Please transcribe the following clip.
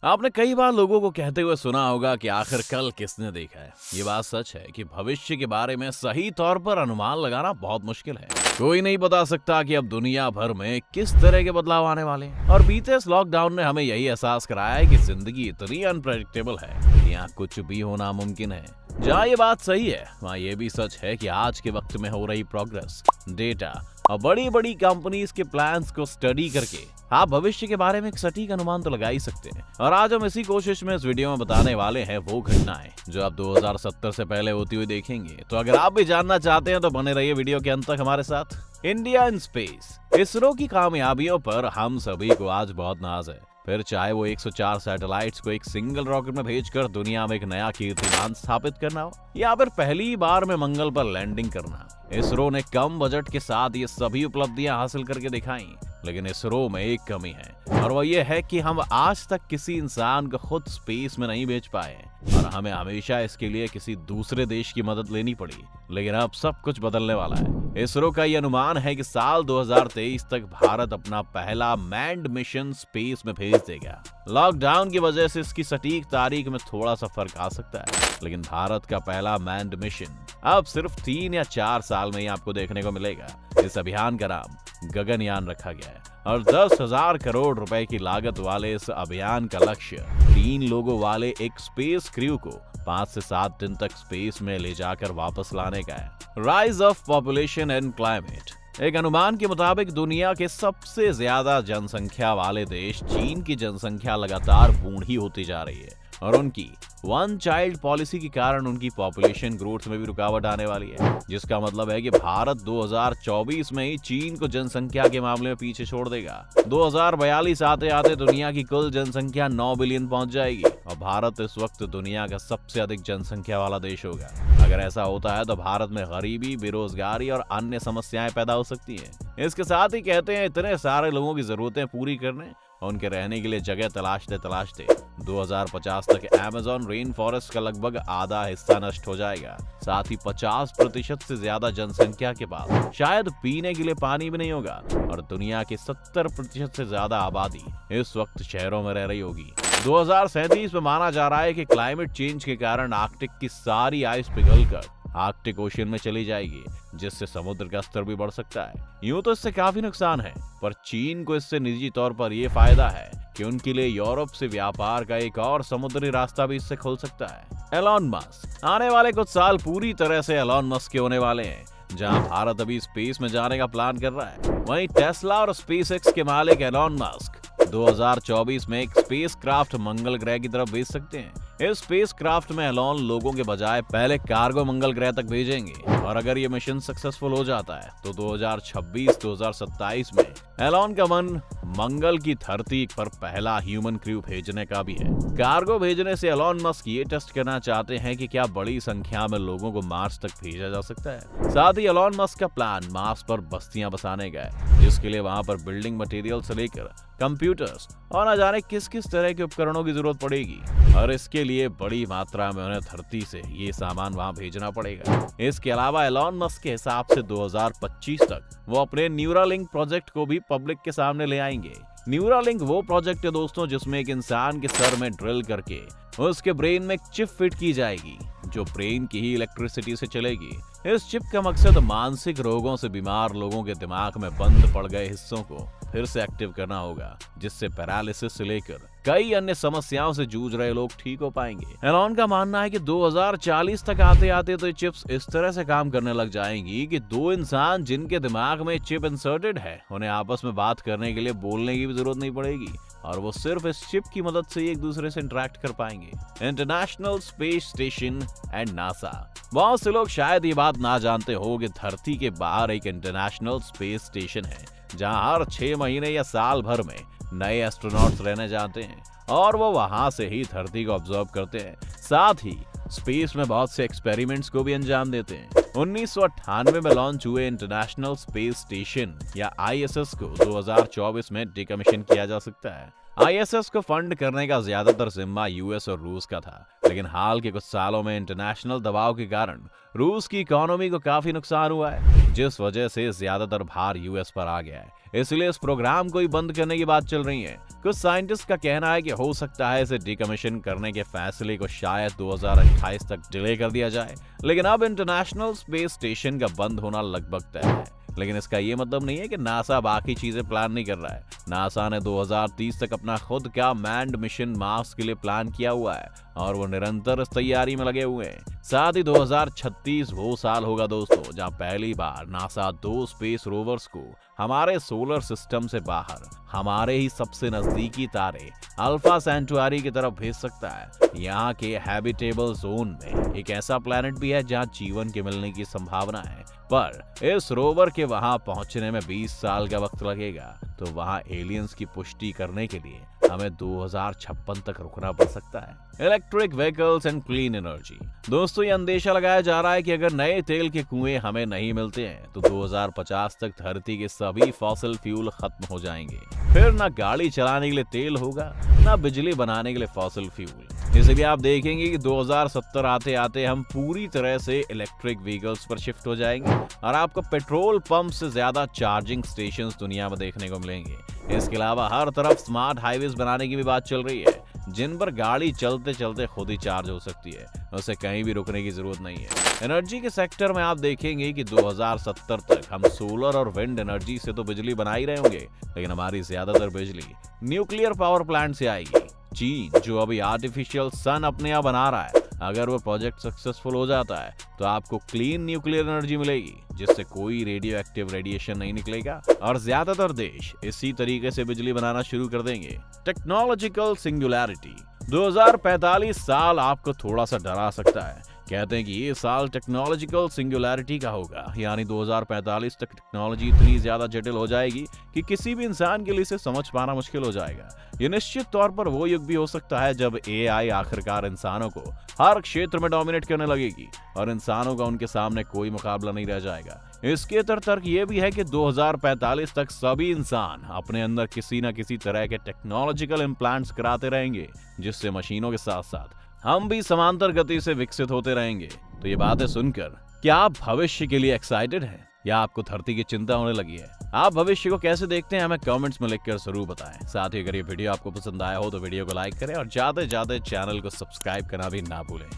आपने कई बार लोगों को कहते हुए सुना होगा कि आखिर कल किसने देखा है। ये बात सच है कि भविष्य के बारे में सही तौर पर अनुमान लगाना बहुत मुश्किल है। कोई नहीं बता सकता कि अब दुनिया भर में किस तरह के बदलाव आने वाले हैं। और बीते इस लॉकडाउन ने हमें यही एहसास कराया है कि जिंदगी इतनी अनप्रेडिक्टेबल है कि यहाँ कुछ भी होना मुमकिन है। जहाँ ये बात सही है, वहाँ ये भी सच है कि आज के वक्त में हो रही प्रोग्रेस, डेटा और बड़ी बड़ी कंपनीज के प्लान्स को स्टडी करके आप भविष्य के बारे में एक सटीक अनुमान तो लगा ही सकते हैं। और आज हम इसी कोशिश में इस वीडियो में बताने वाले हैं वो घटनाएं जो आप 2070 से पहले होती हुई देखेंगे। तो अगर आप भी जानना चाहते हैं तो बने रहिए वीडियो के अंत तक हमारे साथ। इंडिया इन स्पेस, इसरो की कामयाबियों पर हम सभी को आज बहुत नाज है। फिर चाहे वो 104 सैटेलाइट्स को एक सिंगल रॉकेट में भेजकर दुनिया में एक नया कीर्तिमान स्थापित करना हो, या फिर पहली बार में मंगल पर लैंडिंग करना। इसरो ने कम बजट के साथ ये सभी उपलब्धियां हासिल करके दिखाई। लेकिन इसरो में एक कमी है, और वो ये है कि हम आज तक किसी इंसान को खुद स्पेस में नहीं भेज पाए और हमें हमेशा इसके लिए किसी दूसरे देश की मदद लेनी पड़ी। लेकिन अब सब कुछ बदलने वाला है। इसरो का ये अनुमान है कि साल 2023 तक भारत अपना पहला मैन्ड मिशन स्पेस में भेज देगा। लॉकडाउन की वजह से इसकी सटीक तारीख में थोड़ा सा फर्क आ सकता है, लेकिन भारत का पहला मैन्ड मिशन अब सिर्फ 3 या 4 साल में ही आपको देखने को मिलेगा। इस अभियान का नाम गगनयान रखा गया है और 10,000 करोड़ रुपए की लागत वाले इस अभियान का लक्ष्य 3 लोगों वाले एक स्पेस क्रू को 5 से 7 दिन तक स्पेस में ले जाकर वापस लाने का है। Rise of population and climate, एक अनुमान के मुताबिक दुनिया के सबसे ज्यादा जनसंख्या वाले देश चीन की जनसंख्या लगातार बूढ़ी होती जा रही है और उनकी वन चाइल्ड पॉलिसी के कारण उनकी पॉपुलेशन ग्रोथ में भी रुकावट आने वाली है, जिसका मतलब है कि भारत 2024 में ही चीन को जनसंख्या के मामले में पीछे छोड़ देगा। 2042 आते आते दुनिया की कुल जनसंख्या 9 बिलियन पहुंच जाएगी और भारत इस वक्त दुनिया का सबसे अधिक जनसंख्या वाला देश होगा। अगर ऐसा होता है तो भारत में गरीबी, बेरोजगारी और अन्य समस्याएं पैदा हो सकती हैं। इसके साथ ही कहते हैं इतने सारे लोगों की जरूरतें पूरी करने और उनके रहने के लिए जगह तलाशते तलाशते 2050 तक अमेज़न रेन फॉरेस्ट का लगभग आधा हिस्सा नष्ट हो जाएगा। साथ ही 50% से ज्यादा जनसंख्या के पास शायद पीने के लिए पानी भी नहीं होगा और दुनिया की 70% से ज्यादा आबादी इस वक्त शहरों में रह रही होगी। 2037 में माना जा रहा है कि क्लाइमेट चेंज के कारण आर्कटिक की सारी आइस पिघलकर आर्कटिक ओशियन में चली जाएगी, जिससे समुद्र का स्तर भी बढ़ सकता है। यूं तो इससे काफी नुकसान है, पर चीन को इससे निजी तौर पर यह फायदा है कि उनके लिए यूरोप से व्यापार का एक और समुद्री रास्ता भी इससे खुल सकता है। एलॉन मस्क, आने वाले कुछ साल पूरी तरह से एलॉन मस्क के होने वाले हैं। जहां भारत अभी स्पेस में जाने का प्लान कर रहा है, वहीं टेस्ला और स्पेसएक्स के मालिक एलॉन मस्क 2024 में एक स्पेस क्राफ्ट मंगल ग्रह की तरफ भेज सकते हैं। इस स्पेस क्राफ्ट में एलॉन लोगों के बजाय पहले कार्गो मंगल ग्रह तक भेजेंगे और अगर ये मिशन सक्सेसफुल हो जाता है तो 2026-2027 में एलॉन का मन मंगल की धरती पर पहला ह्यूमन क्रू भेजने का भी है। कार्गो भेजने से एलॉन मस्क ये टेस्ट करना चाहते हैं कि क्या बड़ी संख्या में लोगों को मार्स तक भेजा जा सकता है। साथ ही एलॉन मस्क का प्लान मार्स पर बस्तियां बसाने का है, जिसके लिए वहां पर बिल्डिंग मटेरियल से लेकर कंप्यूटर्स और न जाने किस किस तरह के उपकरणों की जरूरत पड़ेगी और इसके लिए बड़ी मात्रा में उन्हें धरती से ये सामान वहां भेजना पड़ेगा। इसके अलावा एलॉन मस्क के हिसाब से 2025 तक वो अपने न्यूरालिंक प्रोजेक्ट को भी पब्लिक के सामने ले आएंगे। न्यूरालिंक वो प्रोजेक्ट है दोस्तों जिसमें एक इंसान के सर में ड्रिल करके उसके ब्रेन में एक चिप फिट की जाएगी जो ब्रेन की ही इलेक्ट्रिसिटी से चलेगी। इस चिप का मकसद मानसिक रोगों से बीमार लोगों के दिमाग में बंद पड़ गए हिस्सों को फिर से एक्टिव करना होगा, जिससे पैरालिसिस से लेकर कई अन्य समस्याओं से जूझ रहे लोग ठीक हो पाएंगे। एलॉन का मानना है कि 2040 तक आते आते तो ये चिप्स इस तरह से काम करने लग जाएंगी कि 2 इंसान जिनके दिमाग में चिप इंसर्टेड है उन्हें आपस में बात करने के लिए बोलने की भी जरूरत नहीं पड़ेगी और वो सिर्फ इस चिप की मदद से एक दूसरे से इंटरेक्ट कर पाएंगे। International space station and NASA, बहुत से लोग शायद ये बात ना जानते हो कि धरती के बाहर एक इंटरनेशनल स्पेस स्टेशन है जहां हर 6 महीने या साल भर में नए एस्ट्रोनॉट्स रहने जाते हैं और वो वहां से ही धरती को ऑब्जर्व करते हैं। साथ ही स्पेस में बहुत से एक्सपेरिमेंट्स को भी अंजाम देते हैं। 1998 में लॉन्च हुए इंटरनेशनल स्पेस स्टेशन या ISS को 2024 में डिकमीशन किया जा सकता है। आईएसएस को फंड करने का ज्यादातर जिम्मा यूएस और रूस का था, लेकिन हाल के कुछ सालों में इंटरनेशनल दबाव के कारण रूस की इकोनॉमी को काफी नुकसान हुआ है, जिस वजह से ज्यादातर भार यूएस पर आ गया है। इसलिए इस प्रोग्राम को ही बंद करने की बात चल रही है। कुछ साइंटिस्ट का कहना है कि हो सकता है इसे डिकमीशन करने के फैसले को शायद 2028 तक डिले कर दिया जाए, लेकिन अब इंटरनेशनल स्पेस स्टेशन का बंद होना लगभग तय है। लेकिन इसका ये मतलब नहीं है कि नासा बाकी चीजें प्लान नहीं कर रहा है। नासा ने 2030 तक अपना खुद का मैन्ड मिशन मार्स के लिए प्लान किया हुआ है और वो निरंतर इस तैयारी में लगे हुए हैं। साथ ही 2036 वो साल होगा दोस्तों जहां पहली बार नासा 2 स्पेस रोवर्स को हमारे सोलर सिस्टम से बाहर हमारे ही सबसे नजदीकी तारे अल्फा सेंटुआरी की तरफ भेज सकता है। यहाँ के हैबिटेबल जोन में एक ऐसा प्लैनेट भी है जहाँ जीवन के मिलने की संभावना है, पर इस रोवर के वहां पहुंचने में 20 साल का वक्त लगेगा। तो वहां एलियंस की पुष्टि करने के लिए हमें 2056 तक रुकना पड़ सकता है। Electric vehicles and clean energy. दोस्तों, ये अंदेशा लगाया जा रहा है कि अगर नए तेल के कुएं हमें नहीं मिलते हैं तो 2050 तक धरती के सभी फॉसिल फ्यूल खत्म हो जाएंगे। फिर ना गाड़ी चलाने के लिए तेल होगा, ना बिजली बनाने के लिए फॉसिल फ्यूल। इसलिए आप देखेंगे कि 2070 आते आते हम पूरी तरह से इलेक्ट्रिक व्हीकल्स पर शिफ्ट हो जाएंगे और आपको पेट्रोल पंप से ज्यादा चार्जिंग स्टेशंस दुनिया में देखने को मिलेंगे। इसके अलावा हर तरफ स्मार्ट हाईवेज बनाने की भी बात चल रही है, जिन पर गाड़ी चलते चलते खुद ही चार्ज हो सकती है, उसे कहीं भी रुकने की जरूरत नहीं है। एनर्जी के सेक्टर में आप देखेंगे कि 2070 तक हम सोलर और विंड एनर्जी से तो बिजली बना ही रहे होंगे, लेकिन हमारी ज्यादातर बिजली न्यूक्लियर पावर प्लांट से आएगी। चीन जो अभी आर्टिफिशियल सन अपने यहाँ बना रहा है, अगर वो प्रोजेक्ट सक्सेसफुल हो जाता है तो आपको क्लीन न्यूक्लियर एनर्जी मिलेगी, जिससे कोई रेडियो एक्टिव रेडिएशन नहीं निकलेगा और ज्यादातर देश इसी तरीके से बिजली बनाना शुरू कर देंगे। Technological singularity. 2045 साल आपको थोड़ा सा डरा सकता है। कहते हैं कि ये साल टेक्नोलॉजिकल सिंगुलैरिटी का होगा, यानी 2045 तक टेक्नोलॉजी इतनी ज्यादा जटिल हो जाएगी कि किसी भी इंसान के लिए इसे समझ पाना मुश्किल हो जाएगा। ये निश्चित तौर पर वो युग भी हो सकता है जब एआई आखिरकार इंसानों को हर क्षेत्र में डोमिनेट करने लगेगी और इंसानों का उनके सामने कोई मुकाबला नहीं रह जाएगा। इसके तर्क ये भी है कि 2045 तक सभी इंसान अपने अंदर किसी न किसी तरह के टेक्नोलॉजिकल इम्प्लांट्स कराते रहेंगे, जिससे मशीनों के साथ साथ हम भी समांतर गति से विकसित होते रहेंगे। तो ये बातें सुनकर क्या आप भविष्य के लिए एक्साइटेड हैं या आपको धरती की चिंता होने लगी है? आप भविष्य को कैसे देखते हैं हमें कमेंट्स में लिखकर जरूर बताएं। साथ ही अगर ये वीडियो आपको पसंद आया हो तो वीडियो को लाइक करें और ज्यादा से ज्यादा चैनल को सब्सक्राइब करना भी ना भूलें।